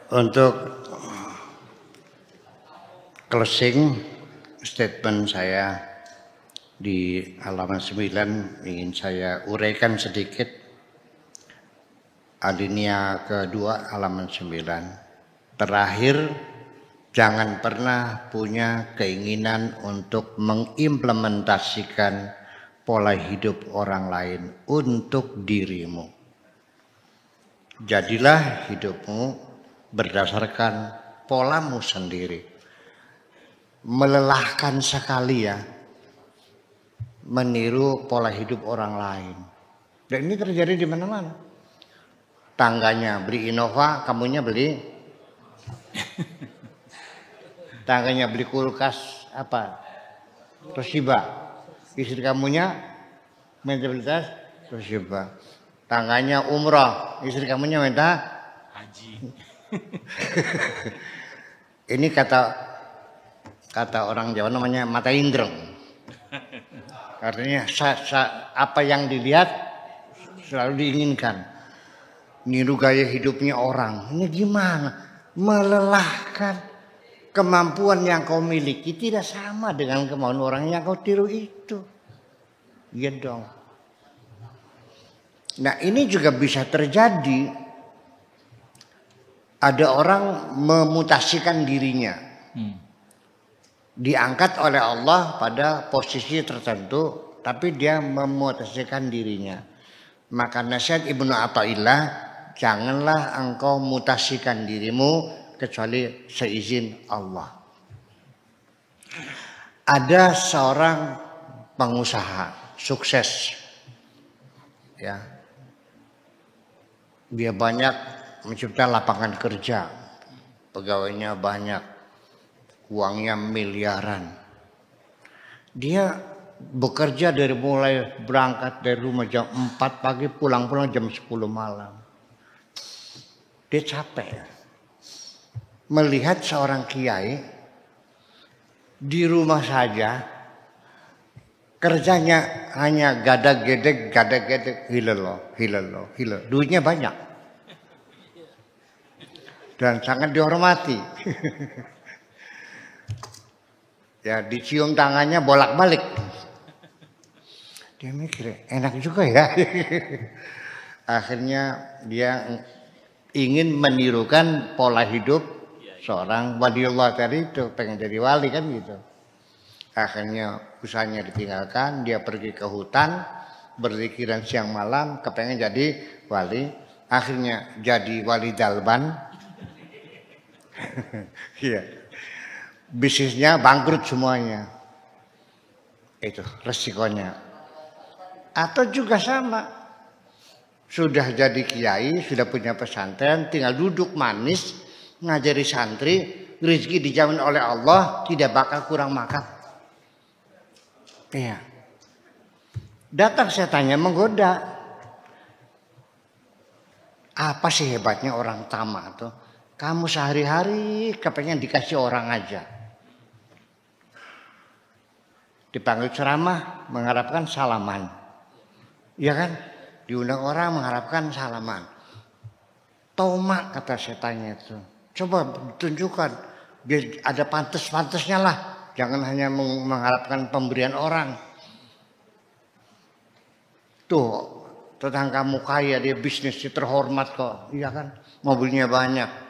Untuk closing statement saya di halaman 9 ingin saya uraikan sedikit alinea kedua halaman 9. Terakhir, jangan pernah punya keinginan untuk mengimplementasikan pola hidup orang lain untuk dirimu. Jadilah hidupmu berdasarkan polamu sendiri. Melelahkan sekali ya meniru pola hidup orang lain. Dan ini terjadi di mana-mana. Tangganya beli Innova, kamunya beli tangganya beli kulkas apa? Toshiba. Istri kamunya mentalitas Toshiba. Tangganya umroh, istri kamunya minta haji. Ini kata orang Jawa namanya mata indreng. Artinya apa yang dilihat selalu diinginkan. Niru gaya hidupnya orang. Ini gimana? Melelahkan. Kemampuan yang kau miliki tidak sama dengan kemampuan orang yang kau tiru itu. Iya dong. Nah, ini juga bisa terjadi. Ada orang memutasikan dirinya. Diangkat oleh Allah pada posisi tertentu, tapi dia memutasikan dirinya. Maka nasihat Ibnu Athaillah, janganlah engkau mutasikan dirimu kecuali seizin Allah. Ada seorang pengusaha sukses, ya, dia banyak menciptakan lapangan kerja, pegawainya banyak, uangnya miliaran. Dia bekerja dari mulai berangkat dari rumah jam 4 pagi, pulang jam 10 malam. Dia capek melihat seorang kiai di rumah saja kerjanya hanya gadag-gedeg, hilal. Duitnya banyak. Dan sangat dihormati. Ya, dicium tangannya bolak-balik. Dia mikir, enak juga ya. Akhirnya dia ingin menirukan pola hidup seorang waliullah tadi itu, pengen jadi wali kan gitu. Akhirnya usahanya ditinggalkan, dia pergi ke hutan, berzikiran siang malam, kepengen jadi wali. Akhirnya jadi wali dalban. Iya. Bisnisnya bangkrut semuanya. Itu resikonya. Atau juga sama. Sudah jadi kiai, sudah punya pesantren, tinggal duduk manis, ngajari santri, rezeki dijamin oleh Allah, tidak bakal kurang makan. Iya. Datang setannya menggoda. Apa sih hebatnya orang tamak tuh? Kamu sehari-hari kepengen dikasih orang aja. Dipanggil ceramah mengharapkan salaman. Iya kan? Diundang orang mengharapkan salaman. Tomak kata setannya itu. Coba tunjukkan. Biar ada pantas-pantasnya lah. Jangan hanya mengharapkan pemberian orang. Tuh, tetanggamu kaya, dia bisnisnya terhormat kok. Iya kan? Mobilnya banyak.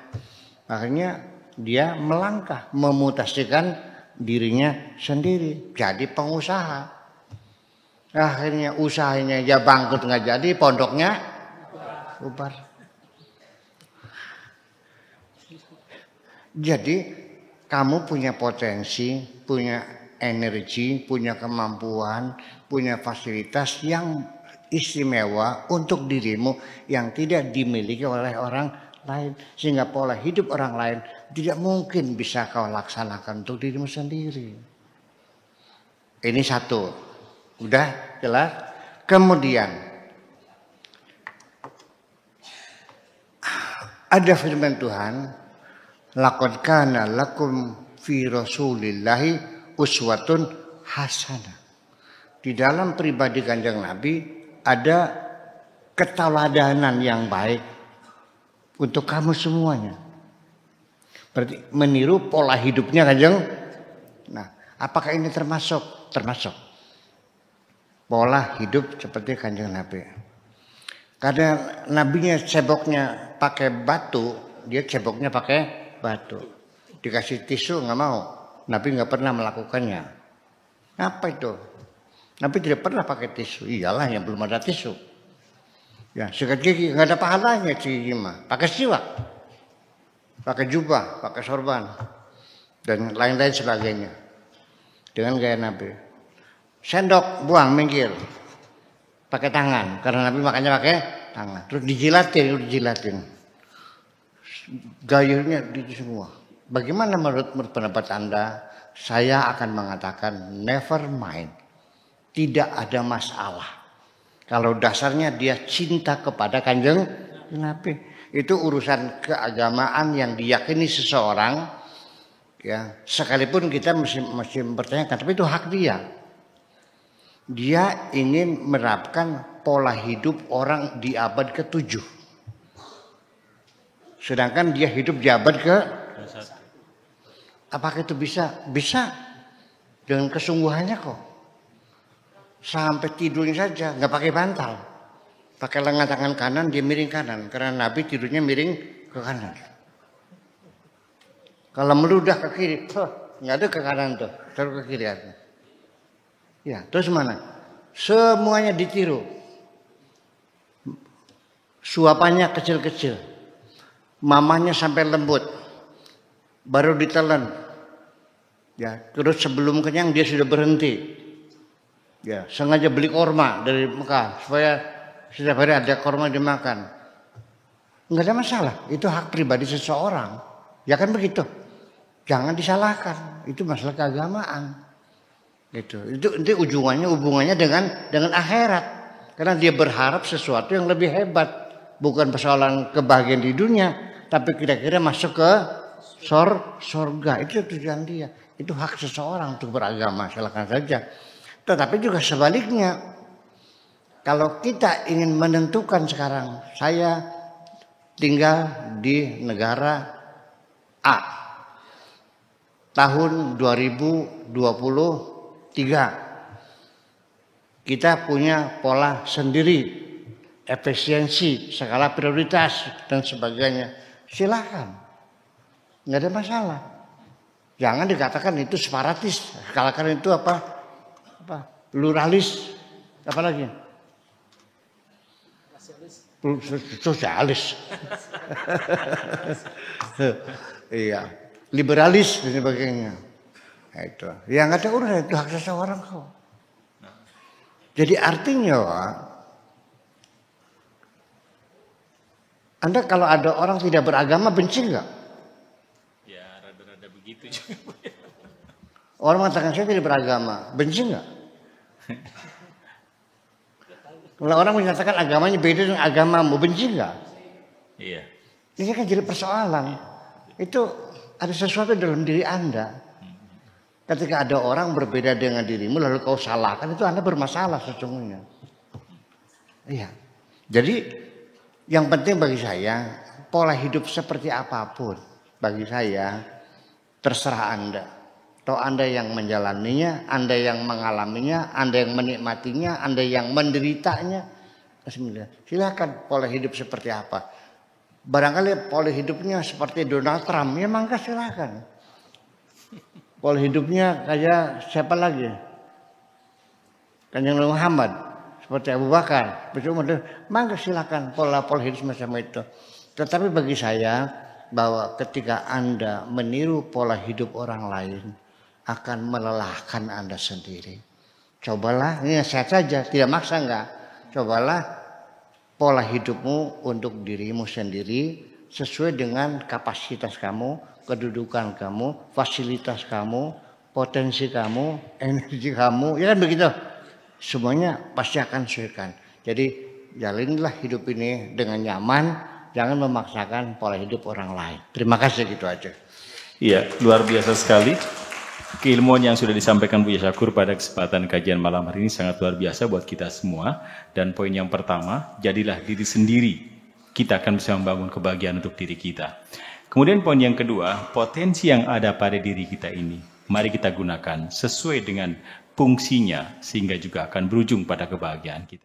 Akhirnya dia melangkah, memutasikan dirinya sendiri. Jadi pengusaha. Akhirnya usahanya ya bangkrut nggak jadi, pondoknya bubar. Jadi kamu punya potensi, punya energi, punya kemampuan, punya fasilitas yang istimewa untuk dirimu yang tidak dimiliki oleh orang lain. Sehingga pola hidup orang lain tidak mungkin bisa kau laksanakan untuk dirimu sendiri. Ini satu. Udah jelas? Kemudian ada firman Tuhan, laqad kana lakum fi rasulillahi uswatun hasanah. Di dalam pribadi Kanjeng Nabi ada keteladanan yang baik untuk kamu semuanya. Berarti meniru pola hidupnya Kanjeng. Nah, apakah ini termasuk? Termasuk. Pola hidup seperti Kanjeng Nabi. Karena nabinya ceboknya pakai batu, dia ceboknya pakai batu. Dikasih tisu nggak mau. Nabi nggak pernah melakukannya. Apa itu? Nabi tidak pernah pakai tisu. Iyalah yang belum ada tisu. Ya, sikat gigi nggak ada pahalanya gigi mah. Pakai siwak, pakai jubah, pakai sorban, dan lain-lain sebagainya. Dengan gaya Nabi. Sendok buang minggir. Pakai tangan, karena Nabi makannya pakai tangan. Terus dijilatin. Gayanya di semua. Bagaimana menurut pendapat Anda? Saya akan mengatakan never mind. Tidak ada masalah. Kalau dasarnya dia cinta kepada Kanjeng Nabi. Itu urusan keagamaan yang diyakini seseorang. Ya, sekalipun kita mesti mempertanyakan, tapi itu hak dia. Dia ingin menerapkan pola hidup orang di abad ke-7. Sedangkan dia hidup di abad ke-1. Apakah itu bisa? Bisa. Dengan kesungguhannya kok. Sampai tidurnya saja, nggak pakai bantal. Pakai lengan tangan kanan, dia miring kanan. Karena Nabi tidurnya miring ke kanan. Kalau meludah ke kiri, nggak ada ke kanan tuh. Terus ke kiri aja. Ya, terus mana? Semuanya ditiru. Suapannya kecil-kecil. Mamanya sampai lembut. Baru ditelan. Ya, terus sebelum kenyang dia sudah berhenti. Ya, sengaja beli korma dari Mekah supaya setiap hari ada korma dimakan. Enggak ada masalah, itu hak pribadi seseorang. Ya kan begitu. Jangan disalahkan, itu masalah keagamaan. Itu hubungannya dengan akhirat. Karena dia berharap sesuatu yang lebih hebat, bukan persoalan kebahagiaan di dunia, tapi kira-kira masuk ke surga. Itu tujuan dia. Itu hak seseorang untuk beragama, silakan saja. Tetapi juga sebaliknya, kalau kita ingin menentukan sekarang, saya tinggal di negara A, tahun 2023, kita punya pola sendiri, efisiensi, skala prioritas dan sebagainya. Silakan, nggak ada masalah. Jangan dikatakan itu separatis, katakan itu apa? Pluralis, apa lagi? Sosialis. Iya, liberalis dan sebagainya. Itu. Yang ada urusan itu hak seseorang kok. Jadi artinya, Anda kalau ada orang tidak beragama benci nggak? Ya, rada-rada begitu juga. Orang mengatakan saya tidak beragama, benci nggak? Kalau orang menyatakan agamanya beda dengan agamamu, benci nggak? Iya. Ini kan jadi persoalan. Itu ada sesuatu dalam diri Anda. Ketika ada orang berbeda dengan dirimu lalu kau salahkan, itu Anda bermasalah sesungguhnya. Iya. Jadi yang penting bagi saya, pola hidup seperti apapun bagi saya terserah Anda. Atau Anda yang menjalaninya, Anda yang mengalaminya, Anda yang menikmatinya, Anda yang menderitanya. Silakan pola hidup seperti apa. Barangkali pola hidupnya seperti Donald Trump, ya mangga silakan. Pola hidupnya kayak siapa lagi? Kanjeng Muhammad, seperti Abu Bakar, mangga silakan pola hidup semacam itu. Tetapi bagi saya bahwa ketika Anda meniru pola hidup orang lain, akan melelahkan Anda sendiri. Cobalah, ini sehat saja, tidak maksa enggak. Cobalah pola hidupmu untuk dirimu sendiri sesuai dengan kapasitas kamu, kedudukan kamu, fasilitas kamu, potensi kamu, energi kamu, ya kan begitu. Semuanya pasti akan sesuaikan. Jadi jalanilah hidup ini dengan nyaman, jangan memaksakan pola hidup orang lain. Terima kasih, gitu aja. Iya, luar biasa sekali. Keilmuan yang sudah disampaikan Buya Syakur pada kesempatan kajian malam hari ini sangat luar biasa buat kita semua. Dan poin yang pertama, jadilah diri sendiri. Kita akan bisa membangun kebahagiaan untuk diri kita. Kemudian poin yang kedua, potensi yang ada pada diri kita ini, mari kita gunakan sesuai dengan fungsinya sehingga juga akan berujung pada kebahagiaan kita.